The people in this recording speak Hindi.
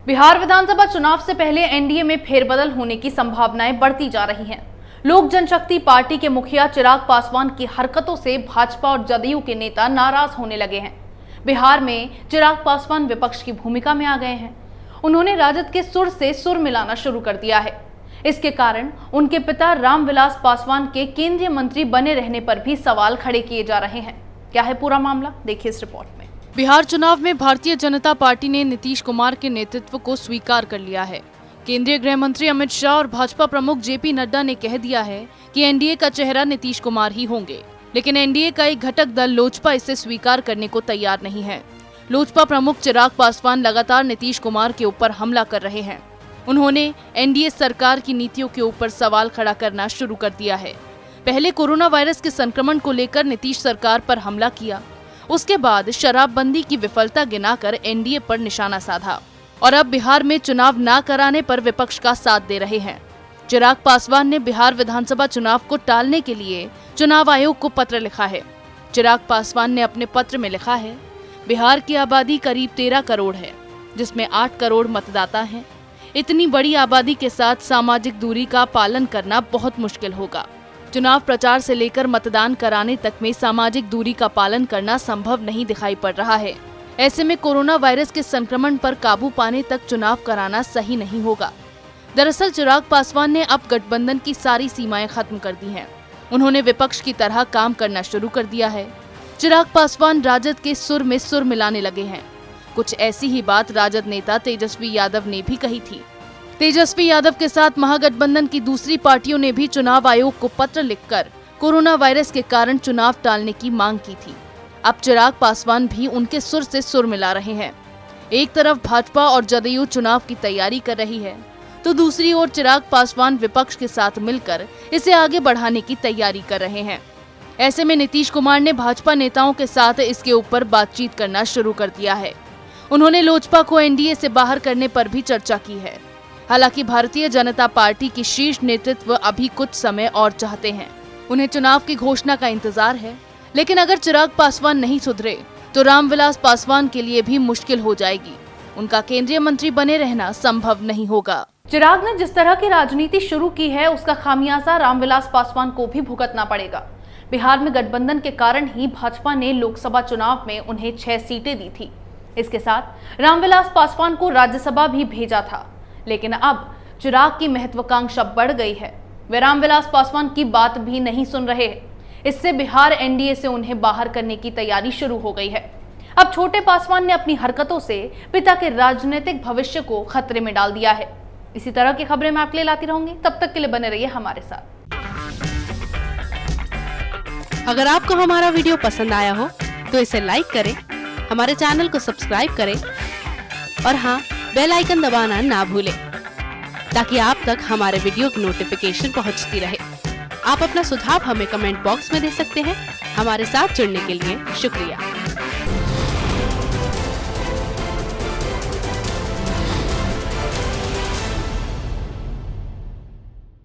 बिहार विधानसभा चुनाव से पहले एनडीए में फेरबदल होने की संभावनाएं बढ़ती जा रही हैं। लोक जनशक्ति पार्टी के मुखिया चिराग पासवान की हरकतों से भाजपा और जदयू के नेता नाराज होने लगे हैं। बिहार में चिराग पासवान विपक्ष की भूमिका में आ गए हैं। उन्होंने राजद के सुर से सुर मिलाना शुरू कर दिया है। इसके कारण उनके पिता रामविलास पासवान के केंद्रीय मंत्री बने रहने पर भी सवाल खड़े किए जा रहे हैं। क्या है पूरा मामला, देखिए इस रिपोर्ट में। बिहार चुनाव में भारतीय जनता पार्टी ने नीतीश कुमार के नेतृत्व को स्वीकार कर लिया है। केंद्रीय गृह मंत्री अमित शाह और भाजपा प्रमुख जेपी नड्डा ने कह दिया है कि एनडीए का चेहरा नीतीश कुमार ही होंगे, लेकिन एनडीए का एक घटक दल लोजपा इसे स्वीकार करने को तैयार नहीं है। लोजपा प्रमुख चिराग पासवान लगातार नीतीश कुमार के ऊपर हमला कर रहे हैं। उन्होंने एनडीए सरकार की नीतियों के ऊपर सवाल खड़ा करना शुरू कर दिया है। पहले कोरोना वायरस के संक्रमण को लेकर नीतीश सरकार पर हमला किया, उसके बाद शराबबंदी की विफलता गिनाकर एनडीए पर निशाना साधा और अब बिहार में चुनाव न कराने पर विपक्ष का साथ दे रहे हैं। चिराग पासवान ने बिहार विधानसभा चुनाव को टालने के लिए चुनाव आयोग को पत्र लिखा है। चिराग पासवान ने अपने पत्र में लिखा है, बिहार की आबादी करीब 13 करोड़ है, जिसमें 8 करोड़ मतदाता हैं। इतनी बड़ी आबादी के साथ सामाजिक दूरी का पालन करना बहुत मुश्किल होगा। चुनाव प्रचार से लेकर मतदान कराने तक में सामाजिक दूरी का पालन करना संभव नहीं दिखाई पड़ रहा है। ऐसे में कोरोना वायरस के संक्रमण पर काबू पाने तक चुनाव कराना सही नहीं होगा। दरअसल चिराग पासवान ने अब गठबंधन की सारी सीमाएं खत्म कर दी हैं। उन्होंने विपक्ष की तरह काम करना शुरू कर दिया है। चिराग पासवान राजद के सुर में सुर मिलाने लगे हैं। कुछ ऐसी ही बात राजद नेता तेजस्वी यादव ने भी कही थी। तेजस्वी यादव के साथ महागठबंधन की दूसरी पार्टियों ने भी चुनाव आयोग को पत्र लिखकर कोरोना वायरस के कारण चुनाव टालने की मांग की थी। अब चिराग पासवान भी उनके सुर से सुर मिला रहे हैं। एक तरफ भाजपा और जदयू चुनाव की तैयारी कर रही है, तो दूसरी ओर चिराग पासवान विपक्ष के साथ मिलकर इसे आगे बढ़ाने की तैयारी कर रहे हैं। ऐसे में नीतीश कुमार ने भाजपा नेताओं के साथ इसके ऊपर बातचीत करना शुरू कर दिया है। उन्होंने लोजपा को एनडीए से बाहर करने पर भी चर्चा की है। हालांकि भारतीय जनता पार्टी की शीर्ष नेतृत्व अभी कुछ समय और चाहते हैं। उन्हें चुनाव की घोषणा का इंतजार है, लेकिन अगर चिराग पासवान नहीं सुधरे तो रामविलास पासवान के लिए भी मुश्किल हो जाएगी। उनका केंद्रीय मंत्री बने रहना संभव नहीं होगा। चिराग ने जिस तरह की राजनीति शुरू की है, उसका खामियाजा रामविलास पासवान को भी भुगतना पड़ेगा। बिहार में गठबंधन के कारण ही भाजपा ने लोकसभा चुनाव में उन्हें 6 सीटें दी थी। इसके साथ रामविलास पासवान को राज्यसभा भी भेजा था, लेकिन अब चिराग की महत्वाकांक्षा बढ़ गई है। वे रामविलास पासवान की बात भी नहीं सुन रहे हैं। इससे बिहार एनडीए से उन्हें बाहर करने की तैयारी शुरू हो गई है। अब छोटे पासवान ने अपनी हरकतों से पिता के राजनीतिक भविष्य को खतरे में डाल दिया है। इसी तरह की खबरें मैं आपके लिए लाती रहूंगी। तब तक के लिए बने रहिए हमारे साथ। अगर आपको हमारा वीडियो पसंद आया हो तो इसे लाइक करें, हमारे चैनल को सब्सक्राइब करें और हाँ, बेल आइकन दबाना ना भूलें, ताकि आप तक हमारे वीडियो की नोटिफिकेशन पहुंचती रहे। आप अपना सुझाव हमें कमेंट बॉक्स में दे सकते हैं। हमारे साथ जुड़ने के लिए शुक्रिया।